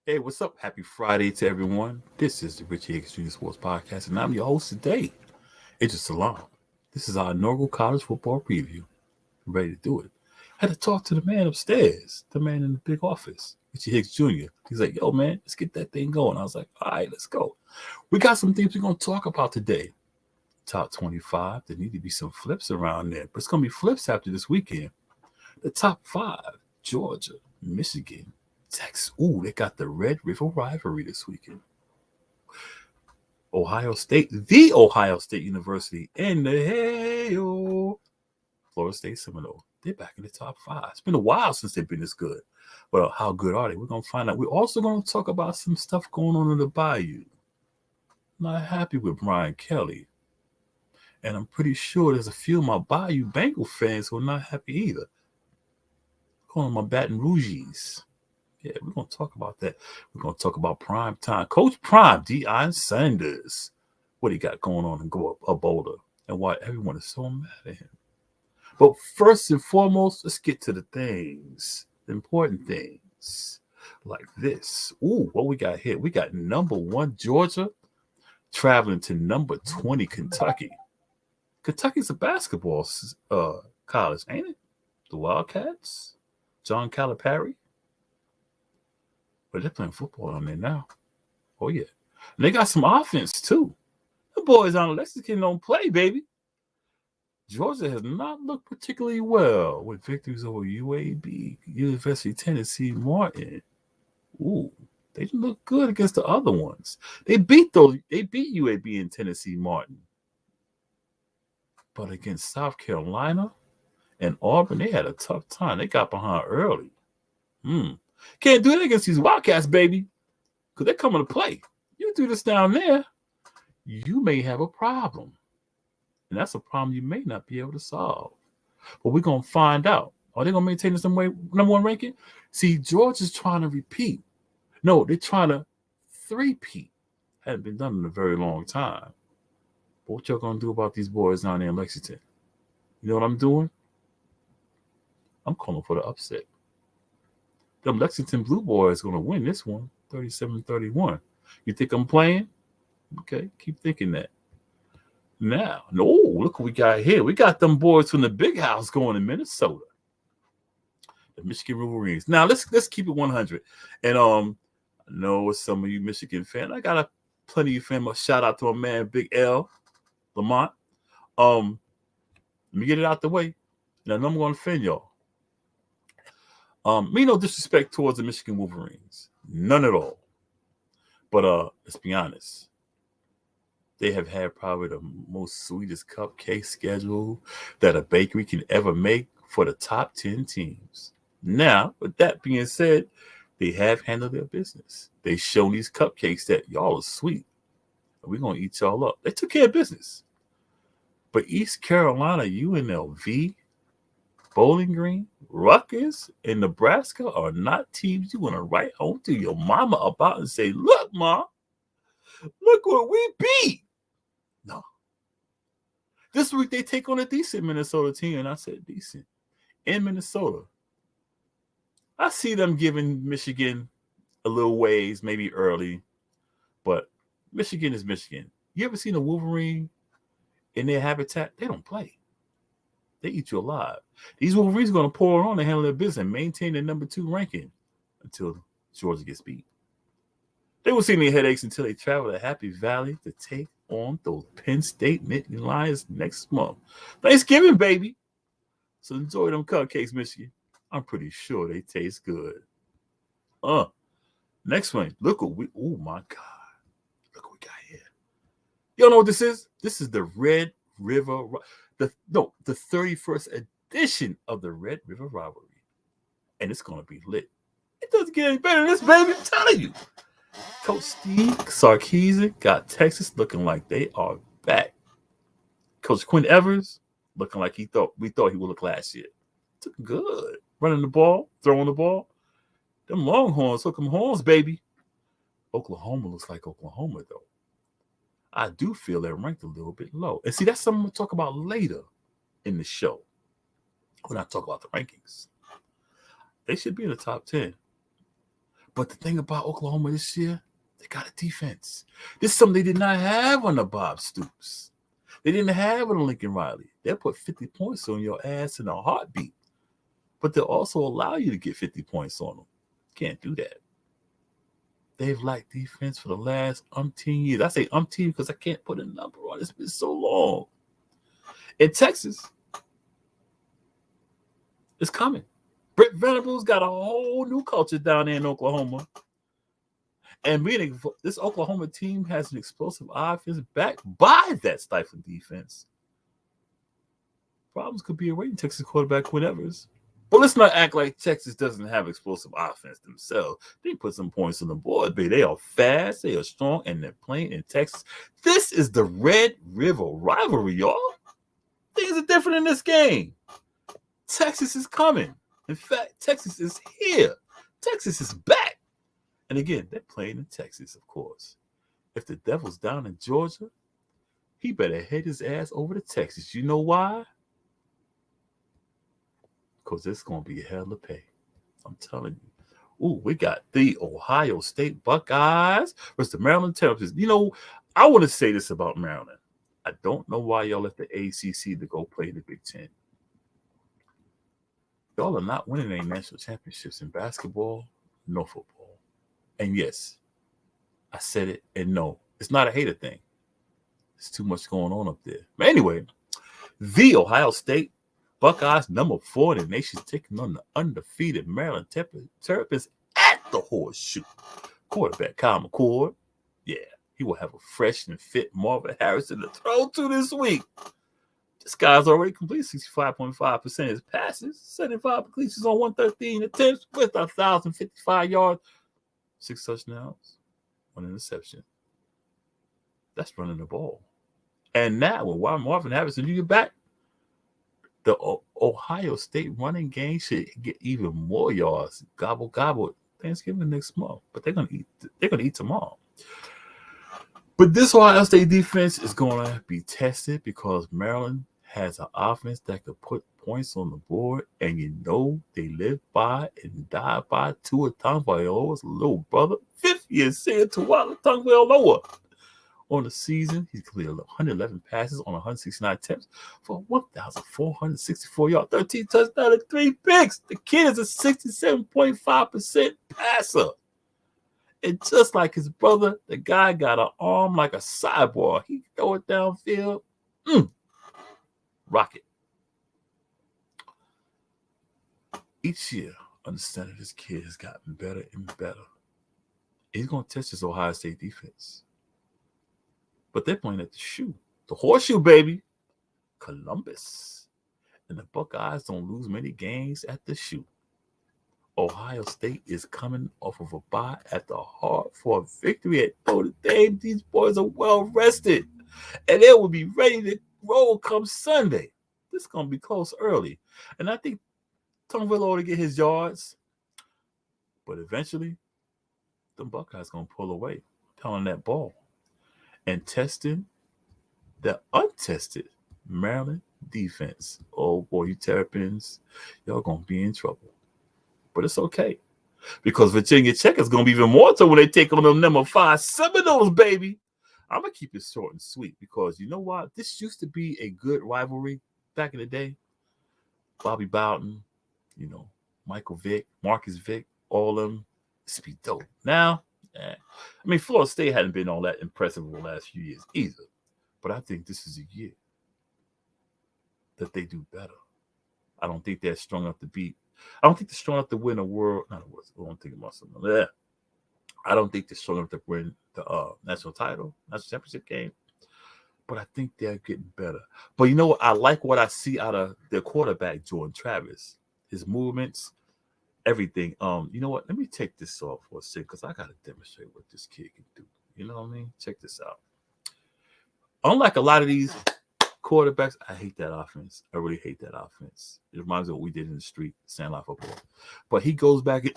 Hey, what's up? Happy Friday to everyone. This is the Richie Hicks Junior Sports Podcast, and I'm your host today, Idris Salam. This is our inaugural college football preview. I'm ready to do it. I had to talk to the man upstairs, the man in the big office, Richie Hicks Jr. He's like, yo, man, let's get that thing going. I was like, all right, let's go. We got some things we're going to talk about today. Top 25. There need to be some flips around there, but it's going to be flips after this weekend. The top 5, Georgia, Michigan, Texas. Ooh, they got the Red River rivalry this weekend. Ohio State, the Ohio State University, and the Florida State Seminole. They're back in the top 5. It's been a while since they've been this good. But how good are they? We're going to find out. We're also going to talk about some stuff going on in the Bayou. Not happy with Brian Kelly. And I'm pretty sure there's a few of my Bayou Bengal fans who are not happy either. Calling my Baton Rouges. Yeah, we're going to talk about that. We're going to talk about prime time. Coach Prime, Deion Sanders. What he got going on in Boulder and why everyone is so mad at him. But first and foremost, let's get to the things, the important things like this. Ooh, what we got here? We got number 1 Georgia traveling to number 20 Kentucky. Kentucky's a basketball college, ain't it? The Wildcats, John Calipari. But they're playing football on there now. Oh, yeah. And they got some offense, too. The boys on Lexington don't play, baby. Georgia has not looked particularly well with victories over UAB, University of Tennessee Martin. Ooh, they didn't look good against the other ones. They beat UAB and Tennessee Martin. But against South Carolina and Auburn, they had a tough time. They got behind early. Can't do that against these Wildcats, baby, because they're coming to play. You do this down there, you may have a problem. And that's a problem you may not be able to solve. But we're going to find out. Are they going to maintain this number 1 ranking? See, Georgia's trying to repeat. No, they're trying to three-peat. Hadn't been done in a very long time. But what y'all going to do about these boys down there in Lexington? You know what I'm doing? I'm calling for the upset. Them Lexington Blue Boys going to win this one, 37-31. You think I'm playing? Okay, keep thinking that. Now, no, look what we got here. We got them boys from the big house going to Minnesota. The Michigan Wolverines. Now, let's keep it 100. And I know some of you Michigan fans. I got plenty of fans. Shout out to my man, Big L, Lamont. Let me get it out the way. Now, I'm going to offend y'all. Me no disrespect towards the Michigan Wolverines. None at all. But let's be honest. They have had probably the most sweetest cupcake schedule that a bakery can ever make for the top 10 teams. Now, with that being said, they have handled their business. They shown these cupcakes that y'all are sweet. We're going to eat y'all up. They took care of business. But East Carolina, UNLV, Bowling Green, Rutgers, and Nebraska are not teams you want to write home to your mama about and say, look, Ma, look what we beat. No. This week they take on a decent Minnesota team, and I said decent. In Minnesota. I see them giving Michigan a little ways, maybe early, but Michigan is Michigan. You ever seen a Wolverine in their habitat? They don't play. They eat you alive. These Wolverines are going to pour on and handle their business and maintain their number 2 ranking until Georgia gets beat. They will see any headaches until they travel to Happy Valley to take on those Penn State Nittany Lions next month. Thanksgiving, baby. So enjoy them cupcakes, Michigan. I'm pretty sure they taste good. Next one. Look what oh my God. Look what we got here. Y'all know what this is? This is the Red River, the 31st edition of the Red River Rivalry. And it's going to be lit. It doesn't get any better than this, baby. I'm telling you. Coach Steve Sarkisian got Texas looking like they are back. Coach Quinn Evers looking like we thought he would look last year. Took good. Running the ball, throwing the ball. Them Longhorns hook them horns, baby. Oklahoma looks like Oklahoma, though. I do feel they're ranked a little bit low. And see, that's something we'll talk about later in the show when I talk about the rankings. They should be in the top 10. But the thing about Oklahoma this year, they got a defense. This is something they did not have under Bob Stoops. They didn't have it on Lincoln Riley. They'll put 50 points on your ass in a heartbeat. But they'll also allow you to get 50 points on them. Can't do that. They've lacked defense for the last umpteen years. I say umpteen because I can't put a number on it. It's been so long. In Texas, it's coming. Brett Venables got a whole new culture down there in Oklahoma. And meaning this Oklahoma team has an explosive offense backed by that stifling defense. Problems could be awaiting Texas quarterback Quinn Evers. But let's not act like Texas doesn't have explosive offense themselves. They put some points on the board, baby. They are fast, they are strong, and they're playing in Texas. This is the Red River rivalry, y'all. Things are different in this game. Texas is coming. In fact, Texas is here. Texas is back. And again, they're playing in Texas, of course. If the Devil's down in Georgia, he better head his ass over to Texas. You know why? Because it's going to be a hell of pay. I'm telling you. Ooh, we got the Ohio State Buckeyes versus the Maryland Terrapins. You know, I want to say this about Maryland. I don't know why y'all left the ACC to go play the Big Ten. Y'all are not winning any national championships in basketball nor football. And yes, I said it, and no, it's not a hater thing. There's too much going on up there. But anyway, the Ohio State Buckeyes, number 4 in the nation, taking on the undefeated Maryland Terrapins at the Horseshoe. Quarterback Kyle McCord, yeah, he will have a fresh and fit Marvin Harrison to throw to this week. This guy's already completed 65.5% of his passes, 75 completions on 113 attempts with 1,055 yards, 6 touchdowns, 1 interception. That's running the ball. And now, with Marvin Harrison, you get back, the Ohio State running game should get even more yards. Gobble, gobble. Thanksgiving next month. But they're gonna eat tomorrow. But this Ohio State defense is gonna be tested because Maryland has an offense that could put points on the board, and you know they live by and die by Tua Tagovailoa's little brother, 5th year senior Tua Tagovailoa. On the season, he completed 111 passes on 169 attempts for 1,464 yards, 13 touchdowns, and 3 picks. The kid is a 67.5% passer. And just like his brother, the guy got an arm like a cyborg. He can throw it downfield. Rocket. Each year, understanding this kid has gotten better and better. He's going to test his Ohio State defense. But they're playing at the shoe. The Horseshoe, baby. Columbus. And the Buckeyes don't lose many games at the shoe. Ohio State is coming off of a bye at the heart for a victory at Notre Dame. These boys are well rested. And they will be ready to roll come Sunday. This is going to be close early. And I think Tagovailoa ought to get his yards. But eventually, the Buckeyes going to pull away, telling that ball. And testing the untested Maryland defense. Oh, boy, you Terrapins, y'all going to be in trouble. But it's okay. Because Virginia Tech is going to be even more so when they take on them number 5 Seminoles, baby. I'm going to keep it short and sweet because you know what? This used to be a good rivalry back in the day. Bobby Bowden, Michael Vick, Marcus Vick, all of them. This be dope. Now, I mean, Florida State hadn't been all that impressive over the last few years either. But I think this is a year that they do better. I don't think they're strong enough to beat. I don't think they're strong enough to win a world. Not a world. I don't think about something like that. I don't think they're strong enough to win the national championship game. But I think they're getting better. But you know what? I like what I see out of their quarterback, Jordan Travis. His movements, everything. You know what? Let me take this off for a second because I got to demonstrate what this kid can do. You know what I mean? Check this out. Unlike a lot of these quarterbacks, I hate that offense. I really hate that offense. It reminds me of what we did in the street, Sandlot football. But he goes back and,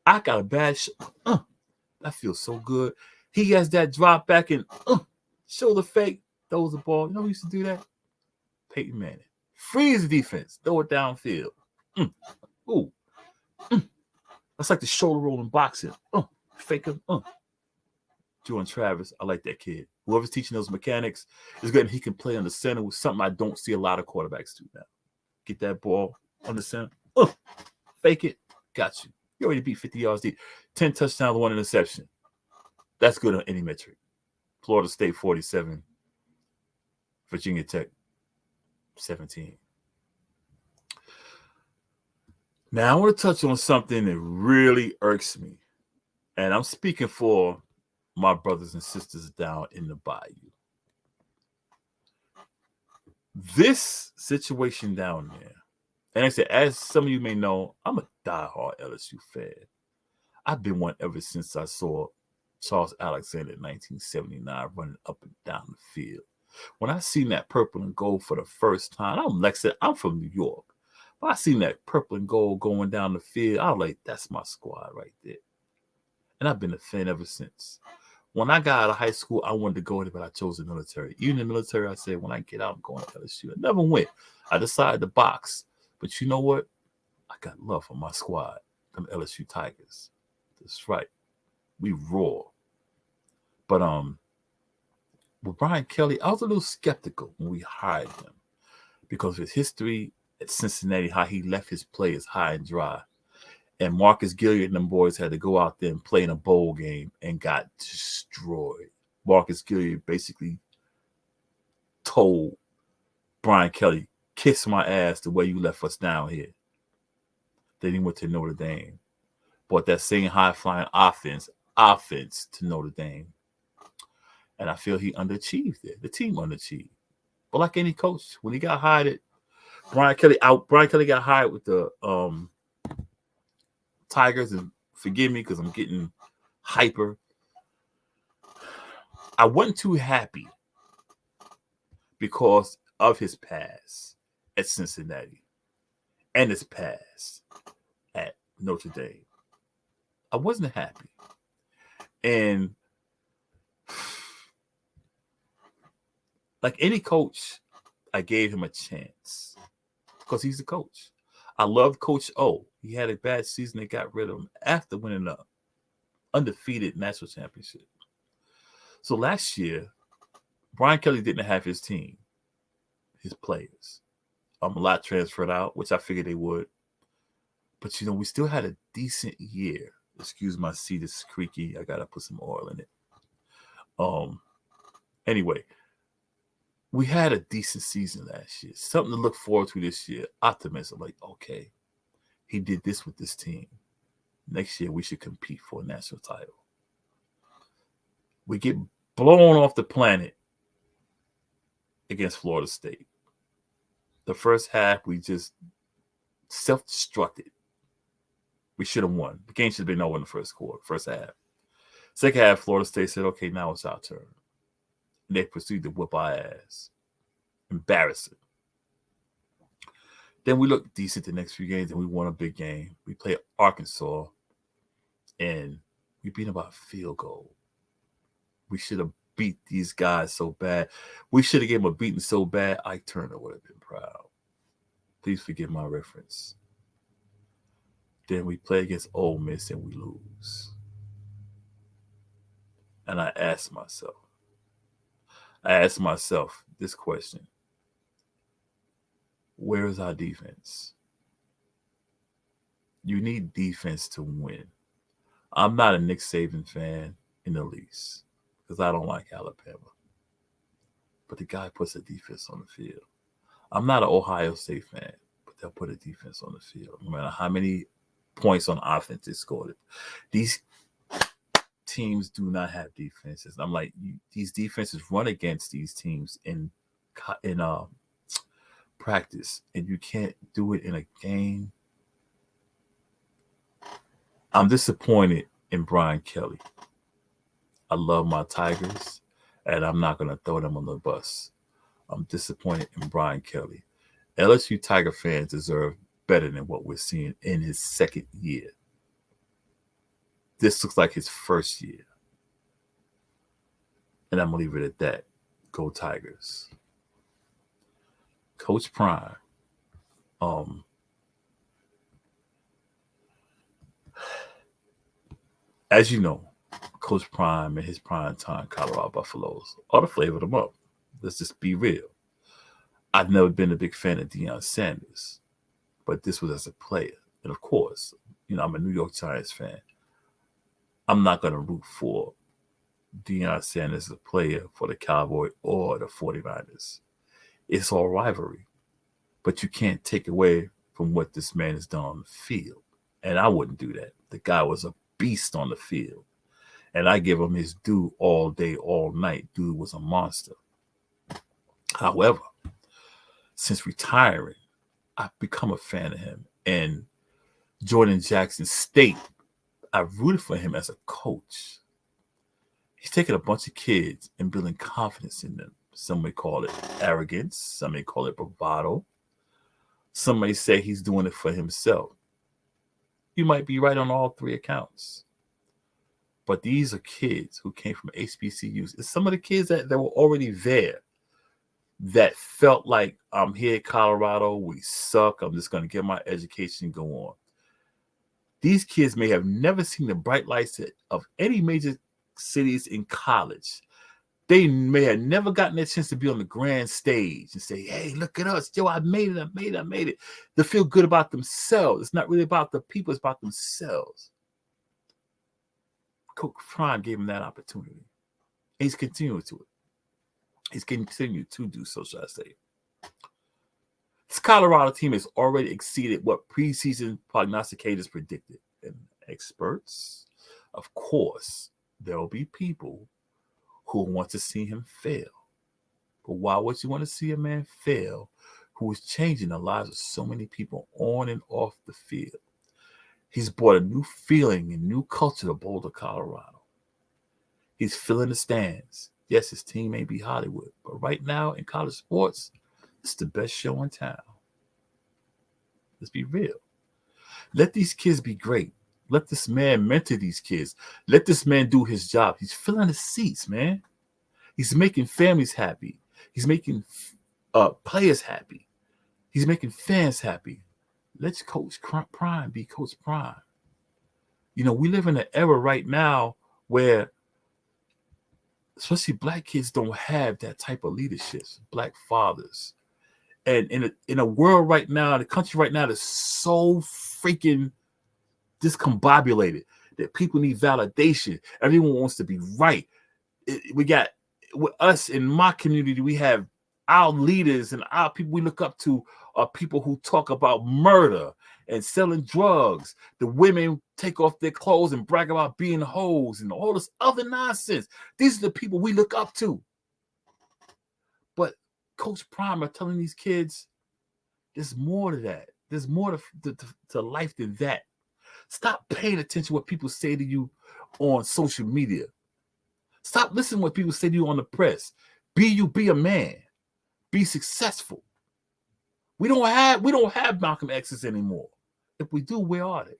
I got a bad that feels so good. He has that drop back and shoulder fake, throws the ball. You know who used to do that? Peyton Manning. Freeze the defense, throw it downfield. That's like the shoulder roll in boxing. Fake him. Jordan Travis, I like that kid. Whoever's teaching those mechanics is good, and he can play on the center with something I don't see a lot of quarterbacks do now. Get that ball on the center. Fake it. Got you. You already beat 50 yards deep. 10 touchdowns, 1 interception. That's good on any metric. Florida State 47. Virginia Tech 17. Now, I want to touch on something that really irks me. And I'm speaking for my brothers and sisters down in the bayou. This situation down there, and I said, as some of you may know, I'm a diehard LSU fan. I've been one ever since I saw Charles Alexander in 1979 running up and down the field. When I seen that purple and gold for the first time, I'm from New York. But I seen that purple and gold going down the field, I was like, that's my squad right there. And I've been a fan ever since. When I got out of high school, I wanted to go there, but I chose the military. Even in the military, I said, when I get out, I'm going to LSU. I never went. I decided to box. But you know what? I got love for my squad, them LSU Tigers. That's right. We roar. But with Brian Kelly, I was a little skeptical when we hired him because of his history at Cincinnati, how he left his players high and dry. And Marcus Gilliard and them boys had to go out there and play in a bowl game and got destroyed. Marcus Gilliard basically told Brian Kelly, kiss my ass the way you left us down here. Then he went to Notre Dame. Brought that same high-flying offense to Notre Dame. And I feel he underachieved there. The team underachieved. But like any coach, when he got hired Brian Kelly got hired with the Tigers, and forgive me because I'm getting hyper. I wasn't too happy because of his past at Cincinnati and his past at Notre Dame. I wasn't happy. And like any coach, I gave him a chance because he's a coach. I love Coach O. He had a bad season. They got rid of him after winning an undefeated national championship. So last year, Brian Kelly didn't have his team, his players. A lot transferred out, which I figured they would. But, we still had a decent year. Excuse my seat, it's creaky. I got to put some oil in it. Anyway, we had a decent season last year. Something to look forward to this year. Optimism, like, okay, he did this with this team. Next year, we should compete for a national title. We get blown off the planet against Florida State. The first half, we just self-destructed. We should have won. The game should have been over in the first half. Second half, Florida State said, okay, now it's our turn. And they proceeded to whip our ass. Embarrassing. Then we looked decent the next few games, and we won a big game. We played Arkansas, and we beat them by a field goal. We should have beat these guys so bad. We should have given them a beating so bad, Ike Turner would have been proud. Please forgive my reference. Then we play against Ole Miss, and we lose. And I asked myself this question. Where is our defense? You need defense to win. I'm not a Nick Saban fan in the least because I don't like Alabama. But the guy puts a defense on the field. I'm not an Ohio State fan, but they'll put a defense on the field. No matter how many points on offense they scored. These teams do not have defenses. I'm like, these defenses run against these teams in practice, and you can't do it in a game. I'm disappointed in Brian Kelly. I love my Tigers, and I'm not going to throw them on the bus. I'm disappointed in Brian Kelly. LSU Tiger fans deserve better than what we're seeing in his second year. This looks like his first year. And I'm going to leave it at that. Go Tigers. Coach Prime. As you know, Coach Prime and his prime time Colorado Buffaloes are the flavor of the month. Let's just be real. I've never been a big fan of Deion Sanders, but this was as a player. And of course, I'm a New York Giants fan. I'm not going to root for Deion Sanders as a player for the Cowboys or the 49ers. It's all rivalry, but you can't take away from what this man has done on the field. And I wouldn't do that. The guy was a beast on the field. And I give him his due all day, all night. Dude was a monster. However, since retiring, I've become a fan of him. And Jordan Jackson State, I rooted for him as a coach. He's taking a bunch of kids and building confidence in them. Some may call it arrogance. Some may call it bravado. Some may say he's doing it for himself. You might be right on all three accounts. But these are kids who came from HBCUs. It's some of the kids that were already there that felt like, I'm here at Colorado, we suck, I'm just going to get my education and go on. These kids may have never seen the bright lights of any major cities in college. They may have never gotten a chance to be on the grand stage and say, hey, look at us. Yo, I made it. They feel good about themselves. It's not really about the people. It's about themselves. Coach Prime gave him that opportunity. And he's continuing to it. He's continued to do so, shall I say. This Colorado team has already exceeded what preseason prognosticators predicted. And experts, of course, there will be people who want to see him fail. But why would you want to see a man fail who is changing the lives of so many people on and off the field? He's brought a new feeling and new culture to Boulder, Colorado. He's filling the stands. Yes, his team may be Hollywood, but right now in college sports, it's the best show in town. Let's be real. Let these kids be great. Let this man mentor these kids. Let this man do his job. He's filling the seats, man. He's making families happy. He's making players happy. He's making fans happy. Let's Coach Prime be Coach Prime. We live in an era right now where especially black kids don't have that type of leadership, black fathers. And in a world right now, the country right now that's so freaking discombobulated that people need validation. Everyone wants to be right. We got, with us in my community, we have our leaders and our people we look up to are people who talk about murder and selling drugs. The women take off their clothes and brag about being hoes and all this other nonsense. These are the people we look up to. But Coach Prime are telling these kids, there's more to that. There's more to life than that. Stop paying attention to what people say to you on social media. Stop listening to what people say to you on the press. Be a man. Be successful. We don't have Malcolm X's anymore. If we do, where are they?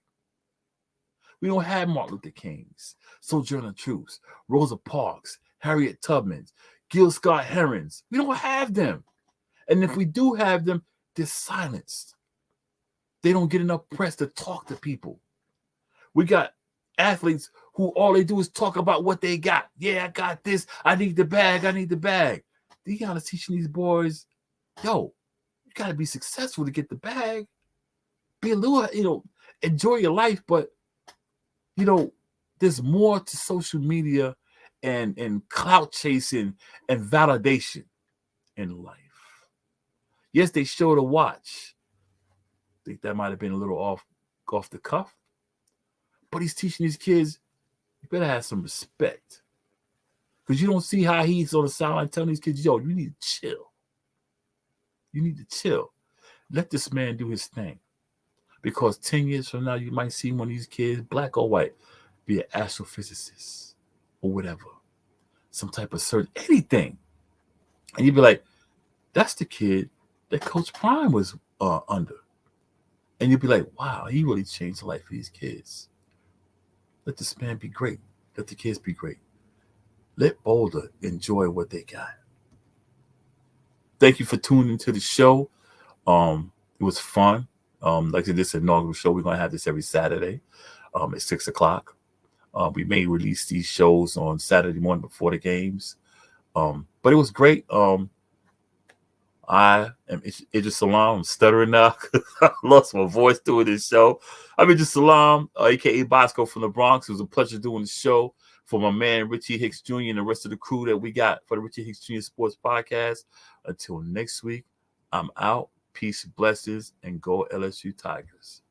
We don't have Martin Luther Kings, Sojourner Truths, Rosa Parks, Harriet Tubmans, Gil Scott Herons. We don't have them. And if we do have them, they're silenced. They don't get enough press to talk to people. We got athletes who all they do is talk about what they got. Yeah, I got this. I need the bag. Deion is teaching these boys, yo, you got to be successful to get the bag. Be a little, enjoy your life, but, there's more to social media and clout chasing and validation in life. Yes, they showed a watch. I think that might have been a little off the cuff. But he's teaching these kids, you better have some respect. Because you don't see how he's on the sideline telling these kids, yo, you need to chill. You need to chill. Let this man do his thing. Because 10 years from now, you might see one of these kids, black or white, be an astrophysicist or whatever. Some type of surgeon, anything. And you'd be like, that's the kid that Coach Prime was under. And you'd be like, wow, he really changed the life of these kids. Let this man be great. Let the kids be great. Let Boulder enjoy what they got. Thank you for tuning into the show. It was fun. Like I said, this inaugural show. We're going to have this every Saturday at 6 o'clock. We may release these shows on Saturday morning before the games. But it was great. I am Idris Salam. I'm stuttering now because I lost my voice doing this show. I'm Idris Salam, aka Bosco from the Bronx. It was a pleasure doing the show for my man Richie Hicks Jr. and the rest of the crew that we got for the Richie Hicks Jr. Sports Podcast. Until next week, I'm out. Peace, blessings, and go LSU Tigers.